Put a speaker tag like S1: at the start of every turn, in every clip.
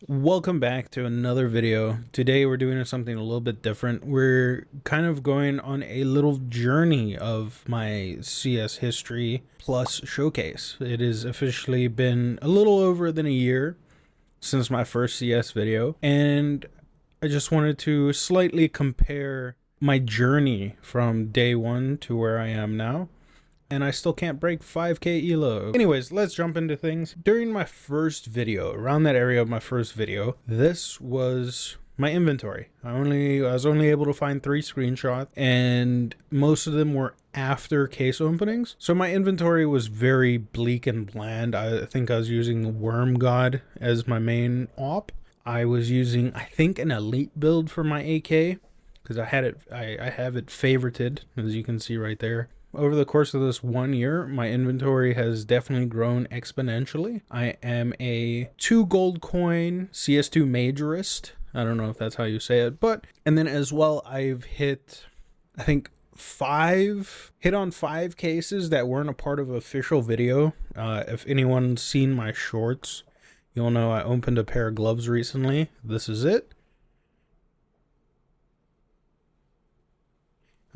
S1: Welcome back to another video. Today we're doing something a little bit different. We're kind of going on a little journey of my CS history plus showcase. It has officially been a little over than a year since my first CS video, and I just wanted to slightly compare my journey from day one to where I am now. And I still can't break 5k elo. Anyways, let's jump into things. During my first video, around that area of my first video, this was my inventory. I was only able to find 3 screenshots, and most of them were after case openings. So my inventory was very bleak and bland. I think I was using Worm God as my main op. I was using, I think, an elite build for my AK because I have it favorited, as you can see right there. Over the course of this 1 year, my inventory has definitely grown exponentially. I am a 2 gold coin CS2 majorist. I don't know if that's how you say it, and then as well, I've hit, I think, 5 cases that weren't a part of an official video. If anyone's seen my shorts, you'll know I opened a pair of gloves recently. This is it.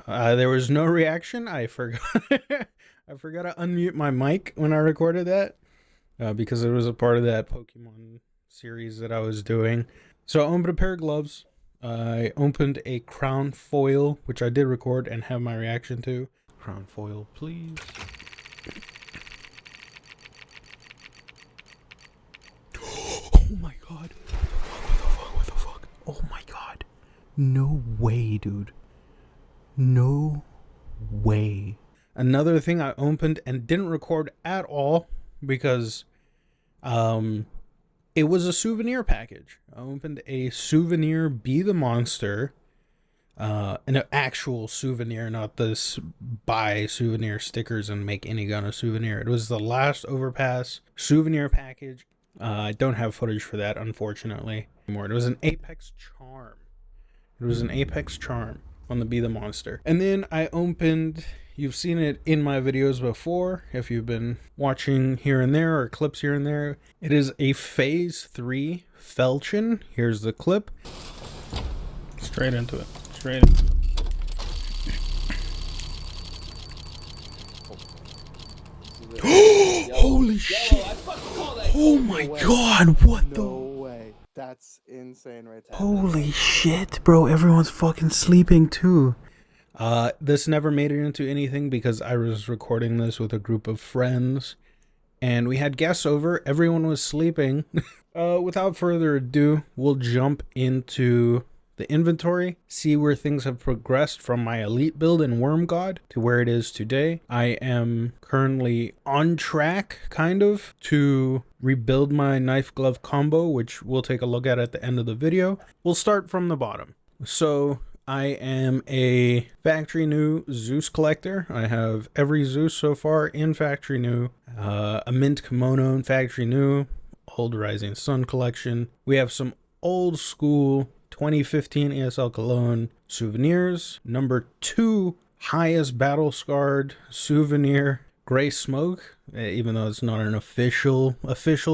S1: There was no reaction. I forgot. I forgot to unmute my mic when I recorded that because it was a part of that Pokemon series that I was doing. So I opened a pair of gloves. I opened a crown foil, which I did record and have my reaction to. Crown foil, please. Oh my god. What the fuck? Oh my god. No way, dude. No way. Another thing I opened and didn't record at all because it was a souvenir package. I opened a souvenir Be the Monster, an actual souvenir, not this buy souvenir stickers and make any gun a souvenir. It was the last Overpass souvenir package. I don't have footage for that, unfortunately, anymore. It was an Apex Charm. On the Be the Monster. And then I opened, you've seen it in my videos before if you've been watching here and there or clips here and there. It is a phase 3 Falchion. Here's the clip. Straight into it. Holy shit. Oh my god, what the?
S2: No way. That's insane right there.
S1: Holy shit, bro. Everyone's fucking sleeping too. This never made it into anything because I was recording this with a group of friends and we had guests over. Everyone was sleeping. Without further ado, we'll jump into the inventory, see where things have progressed from my elite build in Worm God to where it is today. I am currently on track, kind of, to rebuild my knife glove combo, which we'll take a look at the end of the video. We'll start from the bottom. So I am a factory new Zeus collector. I have every Zeus so far in factory new, a mint kimono in factory new, old Rising Sun collection. We have some old school 2015 ESL Cologne souvenirs. Number 2 highest battle scarred souvenir, Gray Smoke, even though it's not an official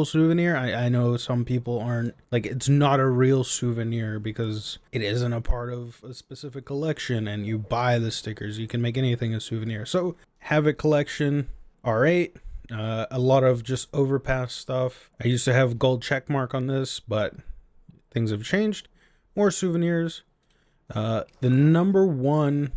S1: souvenir. I know some people aren't, like, it's not a real souvenir because it isn't a part of a specific collection and you buy the stickers. You can make anything a souvenir. So Havoc collection, R8, a lot of just Overpass stuff. I used to have gold check mark on this, but things have changed. More souvenirs. The number 1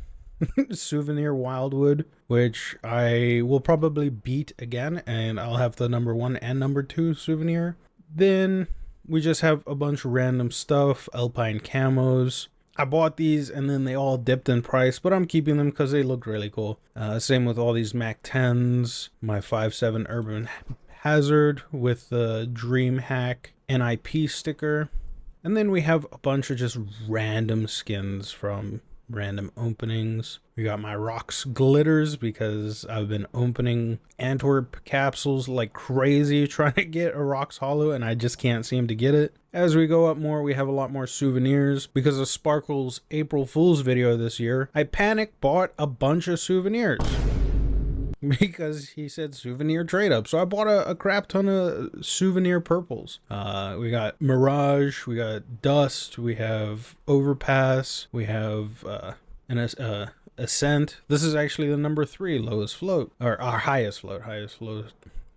S1: souvenir Wildwood, which I will probably beat again, and I'll have the number 1 and number 2 souvenir. Then we just have a bunch of random stuff, Alpine camos. I bought these and then they all dipped in price, but I'm keeping them because they look really cool. Same with all these Mac 10s, my 5.7 Urban Hazard with the Dream Hack NIP sticker. And then we have a bunch of just random skins from random openings. We got my Rocks glitters because I've been opening Antwerp capsules like crazy trying to get a Rocks holo and I just can't seem to get it. As we go up more, we have a lot more souvenirs. Because of Sparkle's April Fool's video this year, I panic bought a bunch of souvenirs. because he said souvenir trade up. So I bought a crap ton of souvenir purples. We got Mirage, we got Dust, we have Overpass, we have Ascent. This is actually the number 3 lowest float, or our highest float.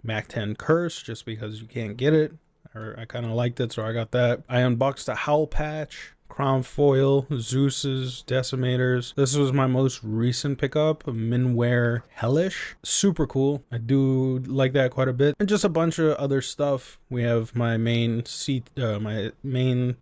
S1: Mac 10 Curse, just because you can't get it. I kind of liked it, so I got that. I unboxed a Howl Patch, Crown Foil, Zeus's, Decimators. This was my most recent pickup, Minware Hellish. Super cool. I do like that quite a bit. And just a bunch of other stuff. We have my main I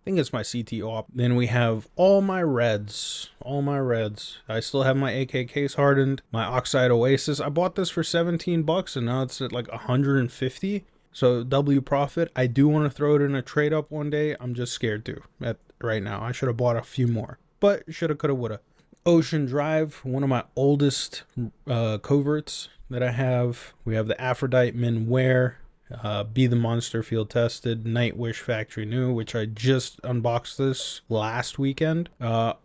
S1: think it's my CT op. Then we have all my reds. I still have my AK case hardened, my Oxide Oasis. I bought this for 17 bucks and now it's at like 150. So W profit. I do want to throw it in a trade up one day. I'm just scared to right now. I should have bought a few more, but shoulda, coulda, woulda. Ocean Drive, one of my oldest coverts that I have. We have the Aphrodite Minware, Be the Monster Field Tested, Nightwish Factory New, which I just unboxed this last weekend.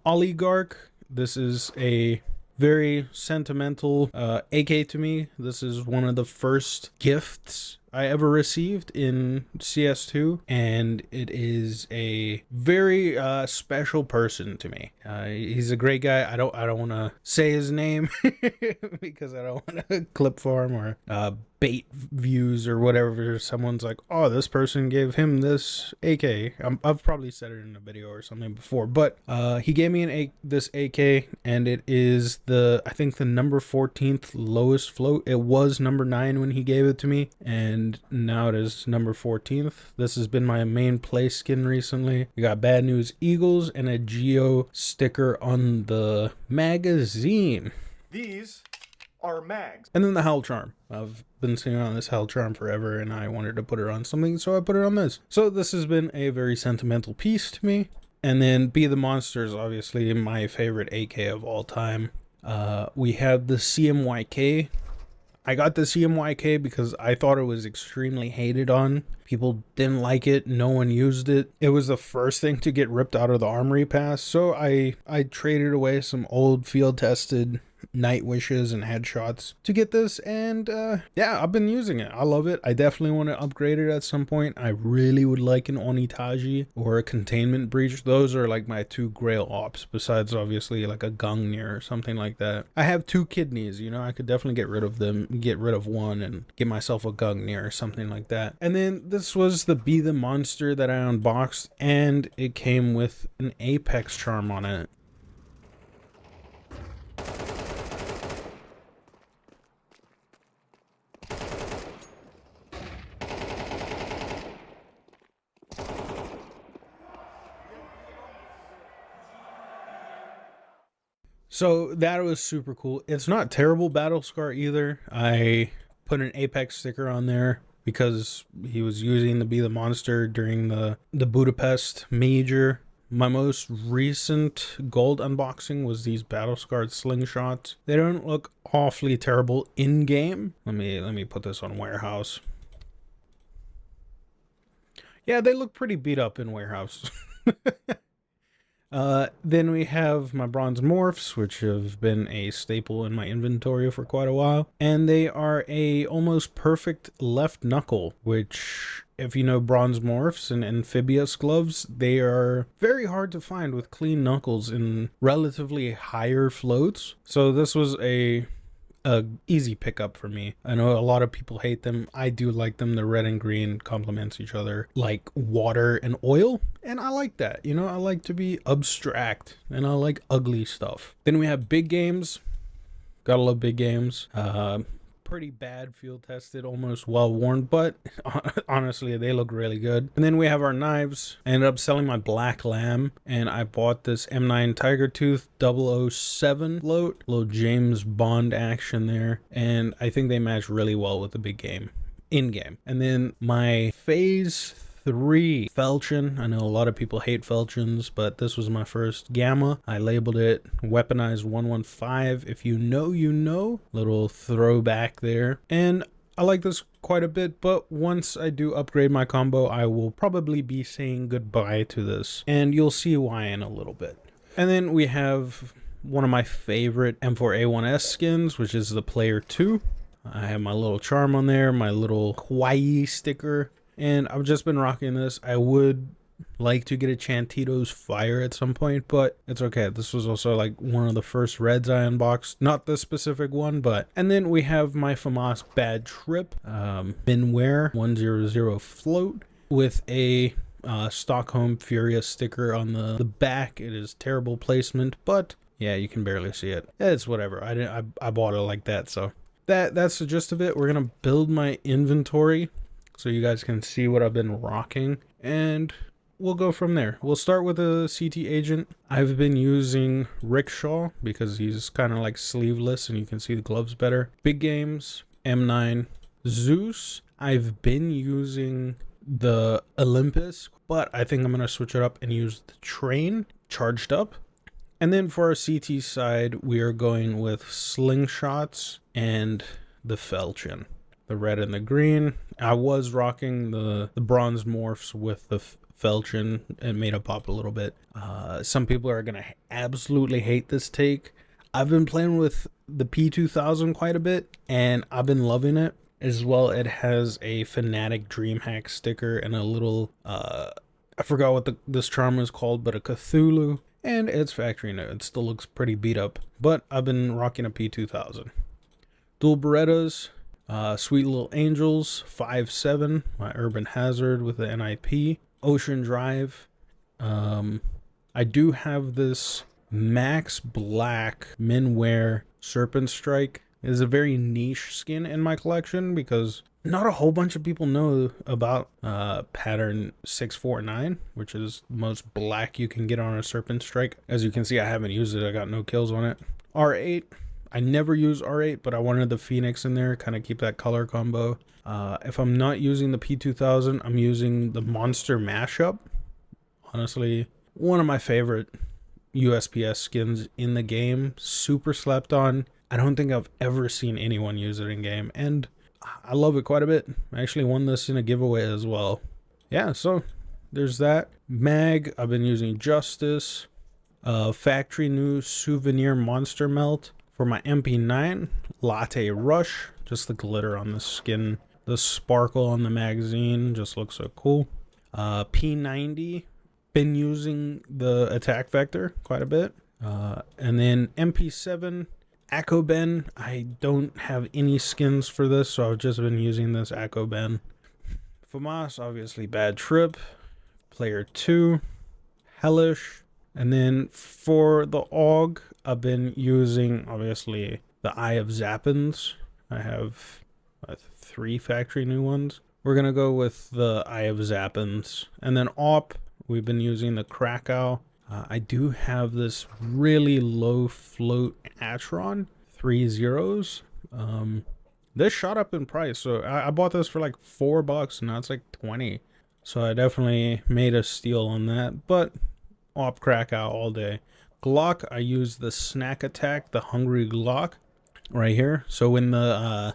S1: Oligarch, this is a very sentimental AK to me. This is one of the first gifts I ever received in CS2, and it is a very special person to me. He's a great guy. I don't want to say his name because I don't want to clip farm or bait views or whatever. Someone's like, oh, this person gave him this AK. I've probably said it in a video or something before, but he gave me this AK, and it is I think the number 14th lowest float. It was number 9 when he gave it to me, and now it is number 14th. This has been my main play skin recently. We got Bad News Eagles and a Geo sticker on the magazine.
S3: These are mags.
S1: And then the Howl Charm. I've been sitting on this Howl Charm forever and I wanted to put it on something, so I put it on this. So this has been a very sentimental piece to me. And then Be the Monster is obviously my favorite AK of all time. We have the CMYK. I got the CMYK because I thought it was extremely hated on. People didn't like it. No one used it. It was the first thing to get ripped out of the armory pass. So I traded away some old field tested night wishes and headshots to get this, and yeah, I've been using it. I love it. I definitely want to upgrade it at some point. I really would like an Onitaji or a containment breach. Those are like my 2 grail ops, besides obviously like a Gungnir or something like that. I have 2 kidneys, you know, I could definitely get rid of them, get rid of one and get myself a Gungnir or something like that. And then this was the Be the Monster that I unboxed, and it came with an Apex charm on it. So that was super cool. It's not terrible battle scar either. I put an Apex sticker on there because he was using the Be the Monster during the Budapest major. My most recent gold unboxing was these battle scarred slingshots. They don't look awfully terrible in game. Let me put this on warehouse. Yeah, they look pretty beat up in warehouse. Then we have my bronze morphs, which have been a staple in my inventory for quite a while. And they are a almost perfect left knuckle, which, if you know bronze morphs and amphibious gloves, they are very hard to find with clean knuckles in relatively higher floats. So this was a easy pickup for me. I know a lot of people hate them. I do like them. The red and green complements each other like water and oil, and I like that. You know, I like to be abstract and I like ugly stuff. Then we have big games. Gotta love big games. Pretty bad field tested, almost well worn, but honestly they look really good. And then we have our knives. I ended up selling my Black Lamb, and I bought this M9 Tiger Tooth 007 float. Little James Bond action there, and I think they match really well with the big game in game. And then my Phase 3 Falchion. I know a lot of people hate Falchions, but this was my first Gamma. I labeled it Weaponized 115. If you know, you know. Little throwback there. And I like this quite a bit, but once I do upgrade my combo, I will probably be saying goodbye to this. And you'll see why in a little bit. And then we have one of my favorite M4A1S skins, which is the Player 2. I have my little charm on there, my little kawaii sticker, and I've just been rocking this. I would like to get a Chantito's Fire at some point, but it's okay. This was also like one of the first reds I unboxed, not this specific one, but. And then we have my FAMAS Bad Trip Binware 100 float with a Stockholm Furious sticker on the back. It is terrible placement, but yeah, you can barely see it. It's whatever. I bought it like that, so that's the gist of it. We're gonna build my inventory so you guys can see what I've been rocking, and we'll go from there. We'll start with a CT agent. I've been using Rickshaw because he's kind of like sleeveless and you can see the gloves better. Big Games, M9, Zeus. I've been using the Olympus, but I think I'm going to switch it up and use the Train charged up. And then for our CT side, we are going with Slingshots and the Falchion. The red and the green. I was rocking the bronze morphs with the Falchion. It made it pop a little bit. Some people are gonna absolutely hate this take. I've been playing with the P2000 quite a bit, and I've been loving it. As well, it has a Fnatic DreamHack sticker and a little, I forgot what this charm is called, but a Cthulhu, and it's factory new. It still looks pretty beat up, but I've been rocking a P2000. Dual Berettas, Sweet Little Angels, 5-7, my Urban Hazard with the NIP. Ocean Drive. I do have this Max Black Minwear Serpent Strike. It is a very niche skin in my collection because not a whole bunch of people know about pattern 649, which is the most black you can get on a Serpent Strike. As you can see, I haven't used it. I got no kills on it. R8. I never use R8, but I wanted the Phoenix in there, kind of keep that color combo. If I'm not using the P2000, I'm using the Monster Mashup. Honestly, one of my favorite USPS skins in the game. Super slept on. I don't think I've ever seen anyone use it in game, and I love it quite a bit. I actually won this in a giveaway as well. Yeah, so there's that. Mag, I've been using Justice. Factory new Souvenir Monster Melt. For my MP9, Latte Rush, just the glitter on the skin, the sparkle on the magazine just looks so cool. P90, been using the attack vector quite a bit. And then MP7, Akoben, I don't have any skins for this, so I've just been using this Akoben. FAMAS, obviously Bad Trip, Player 2, Hellish, and then for the AUG, I've been using, obviously, the Eye of Zappins. I have 3 factory new ones. We're going to go with the Eye of Zappins. And then AWP, we've been using the Krakow. I do have this really low float Atron, 3 zeros. This shot up in price. So I bought this for like $4 and now it's like 20. So I definitely made a steal on that. But AWP Krakow all day. Glock, I use the Snack Attack, the Hungry Glock, right here. So when the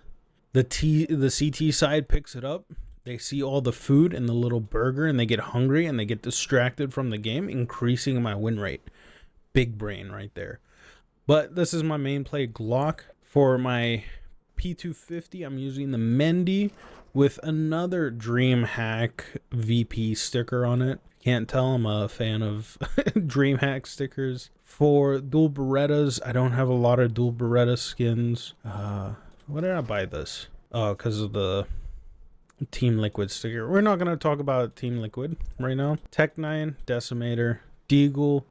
S1: CT side picks it up, they see all the food in the little burger and they get hungry and they get distracted from the game, increasing my win rate. Big brain right there. But this is my main play Glock. For my P250, I'm using the Mendy with another DreamHack VP sticker on it. Can't tell I'm a fan of DreamHack stickers. For dual Berettas, I don't have a lot of dual Beretta skins. Why did I buy this? Oh, because of the Team Liquid sticker. We're not going to talk about Team Liquid right now. Tech9, Decimator, Deagle.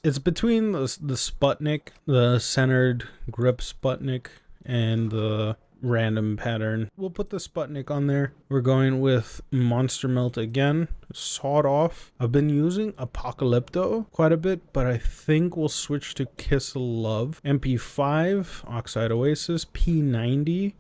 S1: It's between the Sputnik, the centered grip Sputnik, and the random pattern. We'll put the Sputnik on there. We're going with Monster Melt again. Sawed Off. I've been using Apocalypto quite a bit, but I think we'll switch to Kiss of Love. MP5, Oxide Oasis, P90,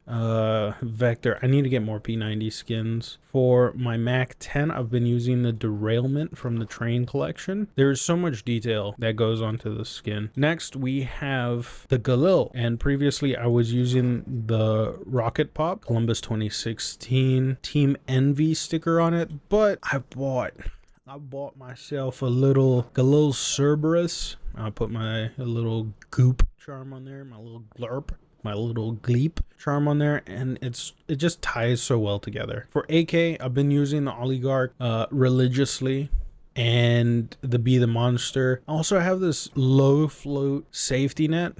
S1: Vector. I need to get more P90 skins. For my Mac 10, I've been using the Derailment from the Train collection. There's so much detail that goes onto the skin. Next, we have the Galil, and previously I was using the Rocket Pop Columbus 2016 Team Envy sticker on it, but I bought myself a little Galil Cerberus. I put my little goop charm on there, my little glurp. my little Gleep charm on there, and it just ties so well together. For AK, I've been using the Oligarch religiously, and the Be the Monster. I also have this low float safety net,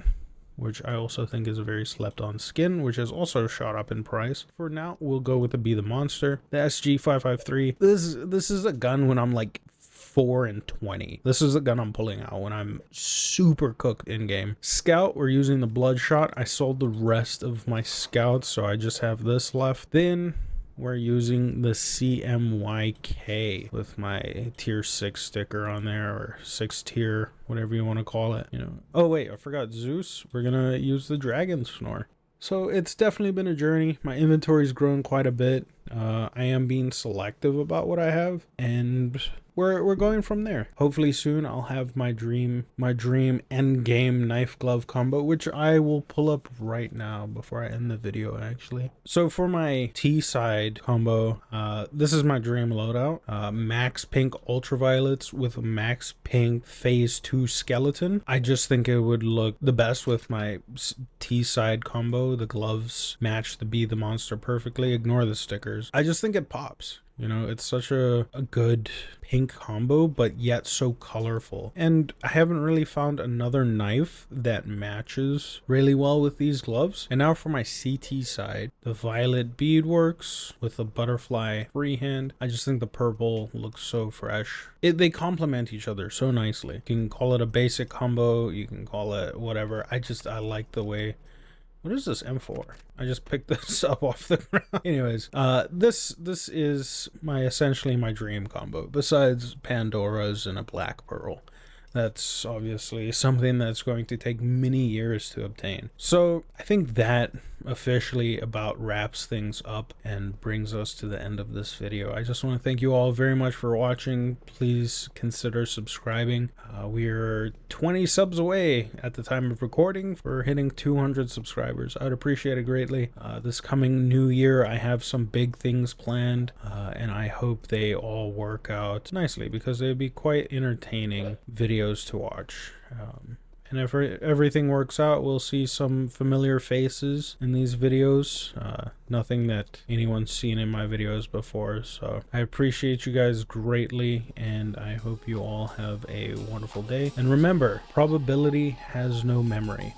S1: which I also think is a very slept on skin, which has also shot up in price. For now, we'll go with the Be the Monster. The SG553. This is a gun when I'm like 4 and 20. This is the gun I'm pulling out when I'm super cooked in game. Scout, we're using the Bloodshot. I sold the rest of my Scouts, so I just have this left. Then we're using the CMYK with my tier 6 sticker on there, or 6 tier, whatever you want to call it, you know. Oh wait, I forgot Zeus. We're gonna use the Dragon Snore. So it's definitely been a journey. My inventory's grown quite a bit. I am being selective about what I have, and we're going from there. Hopefully soon I'll have my dream end game knife glove combo, which I will pull up right now before I end the video actually. So for my T side combo, this is my dream loadout. Max Pink Ultraviolets with a Max Pink Phase 2 skeleton. I just think it would look the best with my T side combo. The gloves match the Be the Monster perfectly. Ignore the stickers. I just think it pops. You know, it's such a good pink combo, but yet so colorful. And I haven't really found another knife that matches really well with these gloves. And now for my CT side, the violet beadworks with the butterfly freehand. I just think the purple looks so fresh. They complement each other so nicely. You can call it a basic combo, you can call it whatever. I like the way. What is this M4? I just picked this up off the ground. Anyways, this is essentially my dream combo, besides Pandora's and a Black Pearl. That's obviously something that's going to take many years to obtain. So I think that officially about wraps things up and brings us to the end of this video. I just want to thank you all very much for watching. Please consider subscribing. We're 20 subs away at the time of recording for hitting 200 subscribers. I would appreciate it greatly. This coming new year, I have some big things planned, and I hope they all work out nicely, because they'd be quite entertaining videos to watch. And if everything works out, we'll see some familiar faces in these videos. Nothing that anyone's seen in my videos before. So I appreciate you guys greatly, and I hope you all have a wonderful day. And remember, probability has no memory.